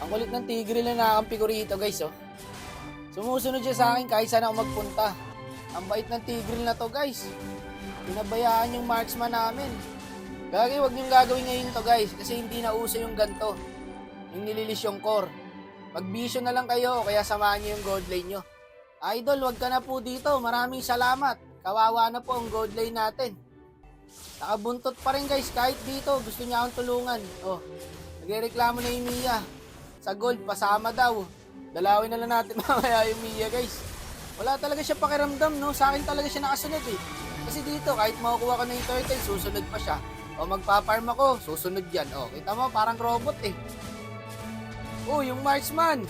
Ang kulit ng tigre na nakakampi ko rito, guys, oh. Sumusunod siya sa akin kahit saan ako magpunta. Ang bait ng tigre na to, guys. Pinabayaan yung marksman namin. Huwag niyong gagawin ngayon to, guys, kasi hindi na uso yung ganto. Yung nililis yung core. Mag-vision na lang kayo o kaya samahan niyo yung gold lane nyo. Idol, wag ka na po dito. Maraming salamat. Kawawa na po ang gold lane natin. Nakabuntot pa rin, guys, kahit dito. Gusto niya akong tulungan. Oh, nagrereklamo na yung Mia. Sa gold, pasama daw. Dalawin na lang natin mamaya yung Mia, guys. Wala talaga siya pakiramdam, no? Sa akin talaga siya nakasunod, eh. Kasi dito, kahit makukuha ko na yung turtle, susunod pa siya. O magpa-farm ako, susunod yan. O, kita mo, parang robot, eh. Oh, yung marksman.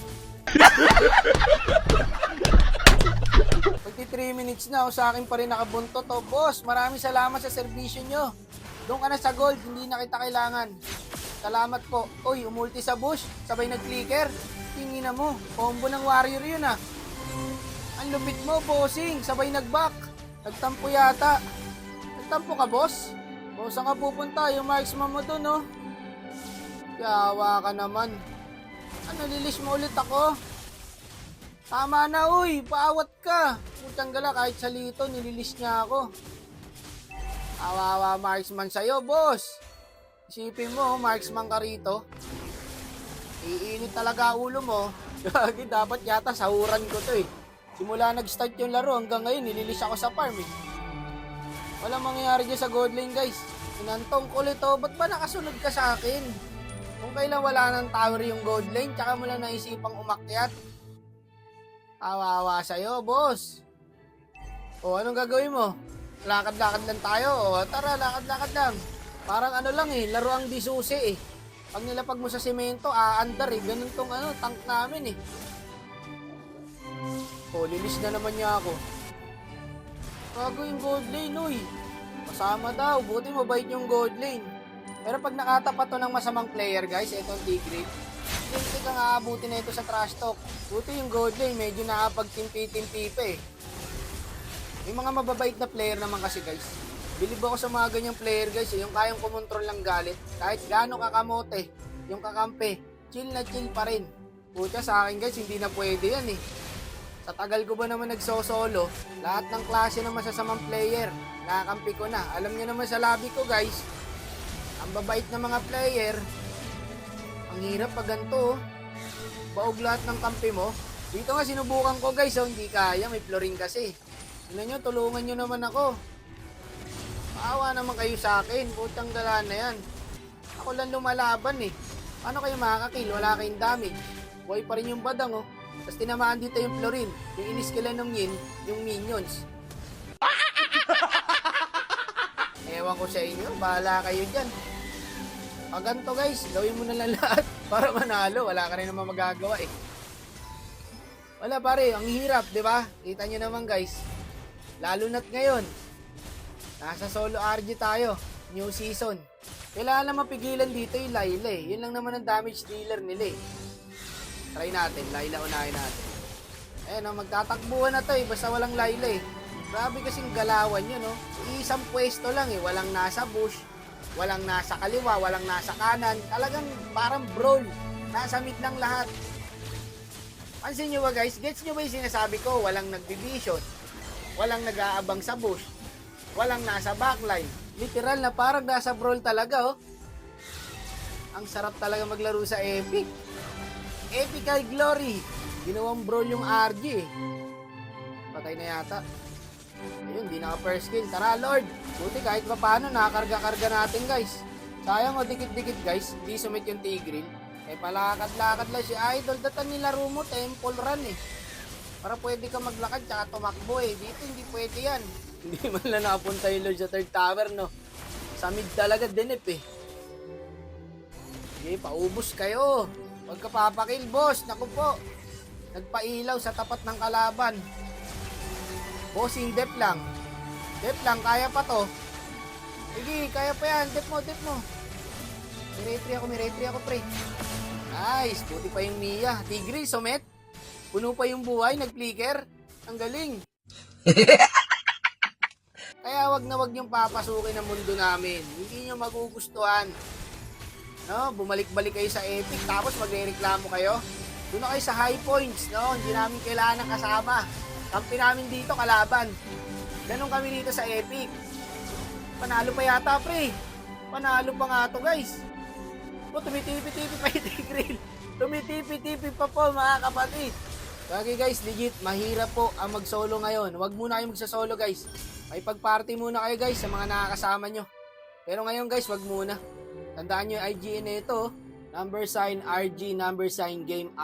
Pagti 3 minutes na, sa akin pa rin nakabuntot. O, boss, maraming salamat sa serbisyo nyo. Doon ka na sa gold, hindi na kita kailangan. Salamat po. Uy, umulti sa bush, sabay nag-clicker. Tingin na mo, combo ng warrior yun, ah. Ang lupit mo, bossing, sabay nag-back. Nagtampo yata. Nagtampo ka, boss? O, saan ka pupunta? Yung marksman mo dun, no? Yawa ka naman. Ano, lilis mo ulit ako? Tama na, uy. Paawat ka. Putang gala, kahit sa lito, nililis niya ako. Awawa marksman sa'yo, boss. Isipin mo, marksman ka rito. Iinit talaga ulo mo. Dapat yata sahuran ko to, eh. Simula nag-start yung laro hanggang ngayon, nililis ako sa farm, eh. Walang mangyayari dyan sa gold lane, guys. Inantong ko ulit, oh. Ba't ba nakasunod ka sa akin? Kung kailan wala ng tower yung gold lane, tsaka mo lang naisipang umakyat. Awawa sa'yo, boss. O, anong gagawin mo? Lakad-lakad lang tayo. O, tara, lakad-lakad lang. Parang ano lang, eh. Laro ang disusi, eh. Pag nilapag mo sa semento, aandar, eh. Ganun tong tank namin, eh. O, lilis na naman niya ako. Bago yung gold lane, uy. Masama daw. Buti mabait yung gold lane. Pero pag nakatapat to ng masamang player, guys, itong Tigre, hindi kang aabuti na ito sa trash talk. Buti yung gold lane, medyo nakapagtimpi-timpi pa, eh. May mga mababait na player naman kasi, guys. Bilib ako sa mga ganyang player, guys, eh. Yung kayang kumontrol ng galit. Kahit gaano kakamote, yung kakampi, chill na chill pa rin. Puta, sa akin, guys, hindi na pwede yan, eh. Sa tagal ko ba naman nagsosolo, lahat ng klase ng masasamang player, nakakampi ko na. Alam niyo naman sa lobby ko, guys, ang babait na mga player, ang hirap pag ganito, oh. Baog lahat ng kampi mo. Dito nga sinubukan ko, guys, oh, hindi kaya, may florin kasi. Tignan nyo, tulungan nyo naman ako. Maawa naman kayo sa akin, putang gala na yan. Ako lang lumalaban, eh. Paano kayo makakakill? Wala kayong damage. Buhay pa rin yung badang, oh. Tapos tinamaan dito yung florin. Yung iniskila ng yin, yung minions. Ewan ko sa inyo, bahala kayo dyan. Pag ganito, guys, gawin mo na lang lahat para manalo. Wala ka rin naman magagawa, eh. Wala pare, ang hirap, di ba? Kita nyo naman, guys. Lalo na't ngayon. Nasa solo RG tayo. New season. Kailangan na mapigilan dito yung Layla, eh. Yun lang naman ang damage dealer nila, eh. Try natin, Layla unahin natin. Ayan, oh, magtatakbuhan na to, eh. Basta walang Layla, eh. Grabe kasing galawan yun, no? Isang pwesto lang, eh. Walang nasa bush, walang nasa kaliwa, walang nasa kanan. Talagang parang brawl. Nasa mid lang lahat. Pansin nyo ba, guys? Gets nyo ba yung sinasabi ko? Walang nagdivision, walang nag-aabang sa bush, walang nasa backline. Literal na parang nasa brawl talaga, oh. Ang sarap talaga maglaro sa Epic. Epical Glory. Ginawang brawl yung RG, eh. Patay na yata. Ayun, di naka first kill. Tara, Lord. Buti kahit pa paano, nakakarga-karga natin, guys. Sayang, o, dikit-dikit, guys. Di sumit yung Tigreal. Eh, palakad-lakad lang si Idol. Datan nilaro mo, temple run, eh. Para pwede ka maglakad, tsaka tumakbo, eh. Dito, hindi pwede yan. Hindi man lang nakapunta yung Lord sa third tower, no. Sa mid talaga, dinip, eh. Sige, paubos kayo. Huwag ka papakil, boss. Naku po. Nagpailaw sa tapat ng kalaban. Bossing, dep lang. Dep lang, kaya pa to. Sige, kaya pa yan. Dep mo, dep mo. May retry ako, pre. Nice, buti pa yung Mia. Tigre, sumet. Puno pa yung buhay, nag-flicker. Ang galing. Kaya wag na wag niyong papasukin ang mundo namin. Hindi niyo magugustuhan. no? Bumalik-balik kayo sa Epic, tapos magrereklamo kayo. Doon na kayo sa high points, no? Hindi namin kailangan ng kasama. Kampi namin dito, kalaban. Ganon kami dito sa Epic. Panalo pa yata, pre. Panalo pa nga to, guys. O, tumitipi-tipi pa yung Tigreal. Tumitipi-tipi pa po, mga kapatid. Okay, guys, legit, mahirap po ang mag-solo ngayon. Huwag muna kayo magsa-solo, guys. May pag-party muna kayo, guys, sa mga nakakasama nyo. Pero ngayon, guys, wag muna. Tandaan nyo yung IGN na ito, #RG #game ***.